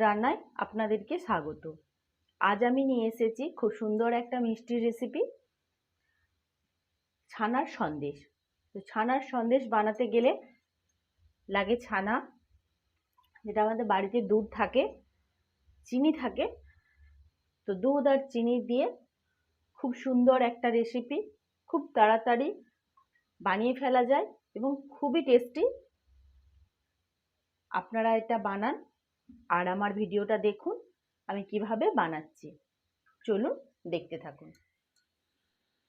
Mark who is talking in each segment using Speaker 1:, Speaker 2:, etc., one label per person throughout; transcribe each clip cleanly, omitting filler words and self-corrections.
Speaker 1: রান্নায় আপনাদেরকে স্বাগত। আজ আমি নিয়ে এসেছি খুব সুন্দর একটা মিষ্টি রেসিপি, ছানার সন্দেশ। তো ছানার সন্দেশ বানাতে গেলে লাগে ছানা, যেটা আমাদের বাড়িতে দুধ থাকে, চিনি থাকে। তো দুধ আর চিনি দিয়ে খুব সুন্দর একটা রেসিপি, খুব তাড়াতাড়ি বানিয়ে ফেলা যায় এবং খুবই টেস্টি। আপনারা এটা বানান আর আমার ভিডিওটা দেখুন আমি কিভাবে বানাচ্ছি। চলুন দেখতে থাকুন।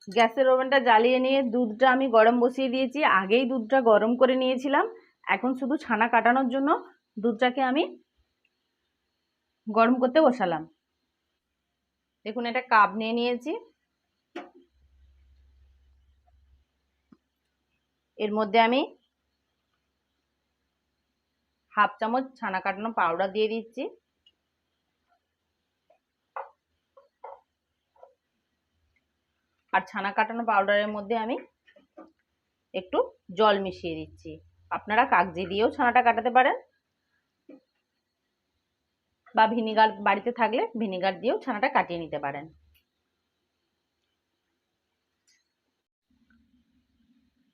Speaker 1: গ্যাসের ওভেনটা জ্বালিয়ে নিয়ে দুধটা আমি গরম বসিয়ে দিয়েছি। আগেই দুধটা গরম করে নিয়েছিলাম। এখন শুধু ছানা কাটানোর জন্য দুধটাকে আমি গরম করতে বসালাম। দেখুন, একটা কাপ নিয়ে নিয়েছি। এর মধ্যে আমি হাফ চামচ ছানা কাটানো পাউডার দিয়ে দিচ্ছি। আর ছানা কাটানো পাউডারের মধ্যে আমি একটু জল মিশিয়ে দিচ্ছি। আপনারা কাগজি দিয়েও ছানাটা কাটাতে পারেন, বা ভিনিগার বাড়িতে থাকলে ভিনিগার দিয়েও ছানাটা কাটিয়ে নিতে পারেন।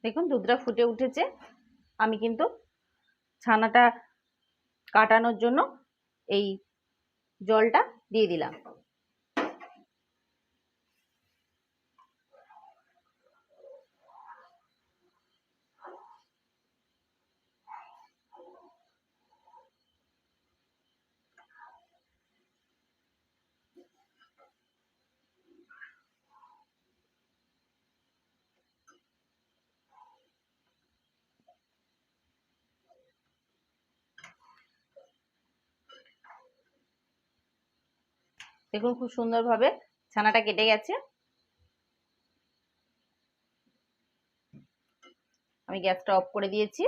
Speaker 1: দেখুন, দুধটা ফুটে উঠেছে। আমি কিন্তু ছানাটা কাটানোর জন্য এই জলটা দিয়ে দিলাম। দেখুন, খুব সুন্দরভাবে ছানাটা কেটে গেছে। আমি গ্যাসটা অফ করে দিয়েছি।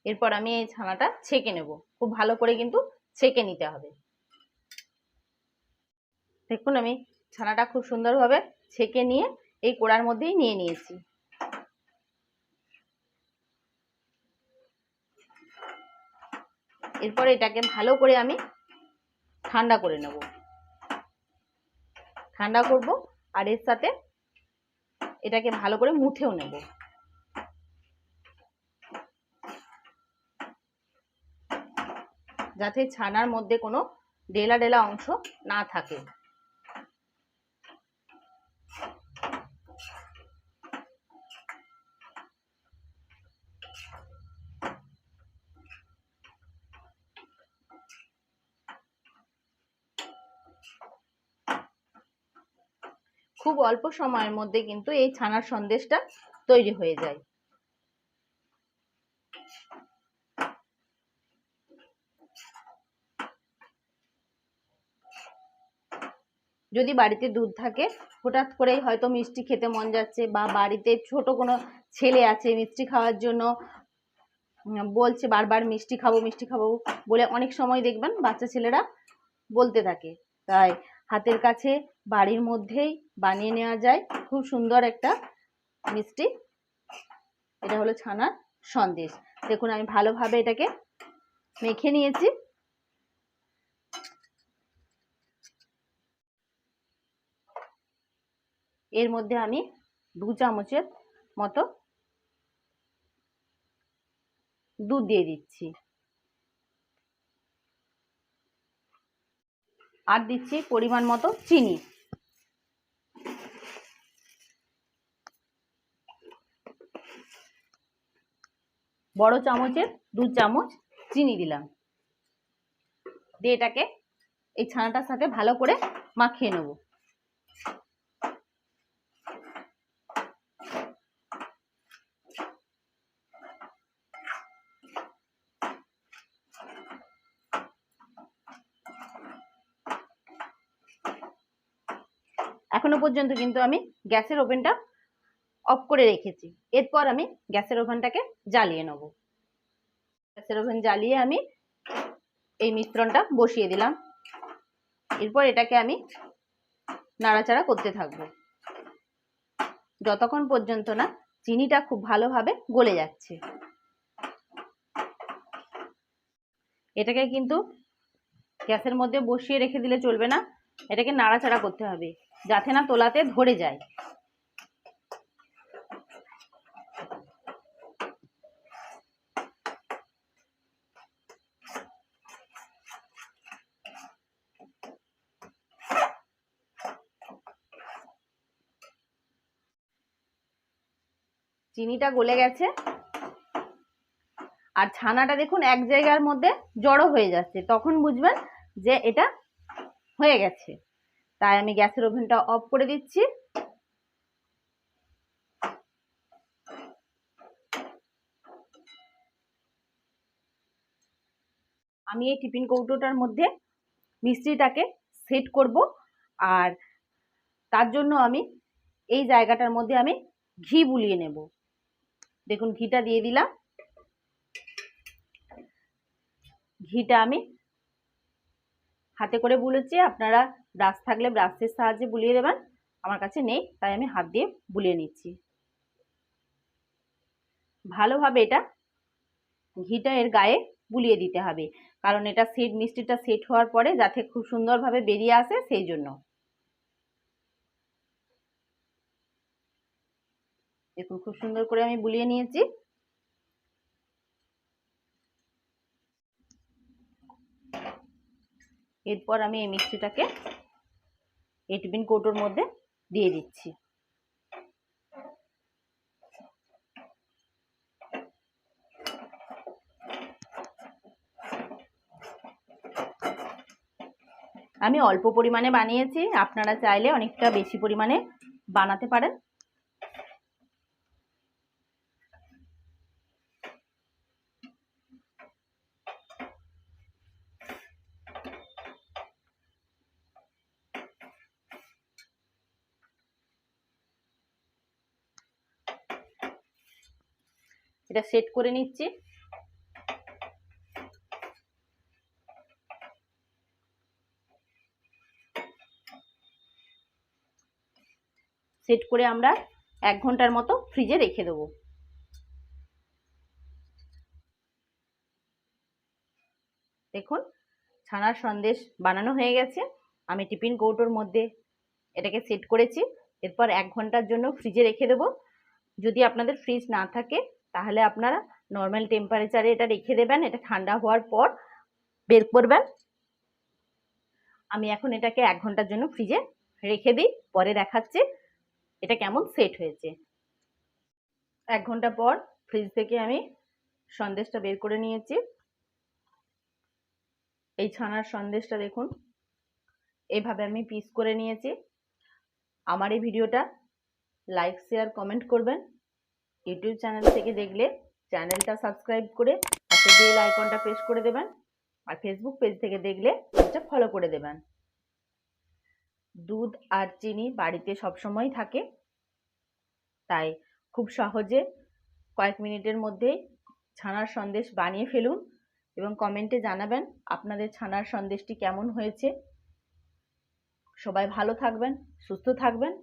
Speaker 1: এরপর আমি এই ছানাটা ছেঁকে নেব। খুব ভালো করে কিন্তু ছেঁকে নিতে হবে। দেখুন, আমি ছানাটা খুব সুন্দরভাবে ছেঁকে নিয়ে এই কোড়ার মধ্যেই নিয়ে নিয়েছি। এরপর এটাকে ভালো করে আমি ঠান্ডা করে নেব। ঠান্ডা করব আর এর সাথে এটাকে ভালো করে মুথেও নেব। যাতে ছানার মধ্যে কোনো ডেলা ডেলা অংশ না থাকে। খুব অল্প সময়ের মধ্যে কিন্তু এই ছানার সন্দেশটা তৈরি হয়ে যায়। যদি বাড়িতে দুধ থাকে, হঠাৎ করেই হয়তো মিষ্টি খেতে মন যাচ্ছে, বা বাড়িতে ছোট কোনো ছেলে আছে মিষ্টি খাওয়ার জন্য বলছে, বারবার মিষ্টি খাবো মিষ্টি খাবো বলে, অনেক সময় দেখবেন বাচ্চা ছেলেরা বলতে থাকে। তাই হাতের কাছে বাড়ির মধ্যেই বানিয়ে নেওয়া যায় খুব সুন্দর একটা মিষ্টি। এটা হলো ছানার সন্দেশ। দেখুন, আমি ভালোভাবে এটাকে মেখে নিয়েছি। এর মধ্যে আমি 2 চামচের মতো দুধ দিয়ে দিচ্ছি। আর দিচ্ছি পরিমাণ মতো চিনি। বড় চামচের 2 চামচ চিনি দিলাম। দিয়ে এটাকে এই ছানাটার সাথে ভালো করে মাখিয়ে নেব। এখনো পর্যন্ত কিন্তু আমি গ্যাসের ওভেনটা অফ করে রেখেছি। এরপর আমি গ্যাসের ওভেনটাকে জ্বালিয়ে নেব। গ্যাসের ওভেন জ্বালিয়ে আমি এই মিশ্রণটা বসিয়ে দিলাম। এরপর এটাকে আমি নাড়াচাড়া করতে থাকবো যতক্ষণ পর্যন্ত না চিনিটা খুব ভালোভাবে গলে যাচ্ছে। এটাকে কিন্তু গ্যাসের মধ্যে বসিয়ে রেখে দিলে চলবে না, এটাকে নাড়াচাড়া করতে হবে যাতে না তোলাতে ধরে যায়। চিনিটা গলে গেছে আর ছানাটা দেখুন এক জায়গার মধ্যে জড়ো হয়ে যাচ্ছে, তখন বুঝবেন যে এটা হয়ে গেছে। তাই আমি গ্যাসের ওভেনটা অফ করে দিচ্ছি। আমি এই টিফিন কৌটোটার মধ্যে মিষ্টিটাকে সেট করব, আর তার জন্য আমি এই জায়গাটার মধ্যে আমি ঘি বুলিয়ে নেব। দেখুন ঘিটা দিয়ে দিলাম। ঘিটা আমি হাতে করে বুলেছি, আপনারা ব্রাশ থাকলে ব্রাশের সাহায্যে বুলিয়ে দেবেন, আমার কাছে নেই তাই আমি হাত দিয়ে বুলিয়ে নিচ্ছি। ভালোভাবে এটা ঘিটা এর গায়ে বুলিয়ে দিতে হবে, কারণ এটা মিষ্টিটা সেট হওয়ার পরে যাতে খুব সুন্দরভাবে বেরিয়ে আসে সেই জন্য। দেখুন খুব সুন্দর করে আমি বুলিয়ে নিয়েছি। এরপর আমি এই মিষ্টিটাকে এই টিফিন কৌটোর মধ্যে দিয়ে দিচ্ছি। আমি অল্প পরিমাণে বানিয়েছি, আপনারা চাইলে অনেকটা বেশি পরিমাণে বানাতে পারেন। এটা সেট করে নিচ্ছি। সেট করে আমরা 1 ঘন্টার মতো ফ্রিজে রেখে দেবো। দেখুন ছানার সন্দেশ বানানো হয়ে গেছে। আমি টিফিন কৌটোর মধ্যে এটাকে সেট করেছি। এরপর 1 ঘন্টার জন্য ফ্রিজে রেখে দেবো। যদি আপনাদের ফ্রিজ না থাকে তাহলে আপনারা নর্মাল টেম্পারেচারে এটা রেখে দেবেন, এটা ঠান্ডা হওয়ার পর বের করবেন। আমি এখন এটাকে 1 ঘন্টার জন্য ফ্রিজে রেখে দিই, পরে দেখাচ্ছি এটা কেমন সেট হয়েছে। 1 ঘন্টা পর ফ্রিজ থেকে আমি সন্দেশটা বের করে নিয়েছি। এই ছানার সন্দেশটা দেখুন এইভাবে আমি পিস করে নিয়েছি। আমার এই ভিডিওটা লাইক শেয়ার কমেন্ট করবেন। ইউটিউব চ্যানেল থেকে দেখলে চ্যানেলটা সাবস্ক্রাইব করে পাশে বেল আইকনটা প্রেস করে দেবেন, আর ফেসবুক পেজ থেকে দেখলে পেজটা ফলো করে দেবেন। দুধ আর চিনি বাড়িতে সবসময় থাকে, তাই খুব সহজে কয়েক মিনিটের মধ্যেই ছানার সন্দেশ বানিয়ে ফেলুন এবং কমেন্টে জানাবেন আপনাদের ছানার সন্দেশটি কেমন হয়েছে। সবাই ভালো থাকবেন, সুস্থ থাকবেন।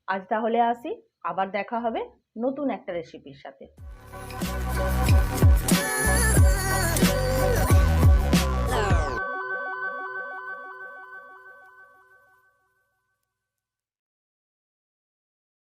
Speaker 1: আজ তাহলে আসি, আবার দেখা হবে নতুন একটা রেসিপির সাথে।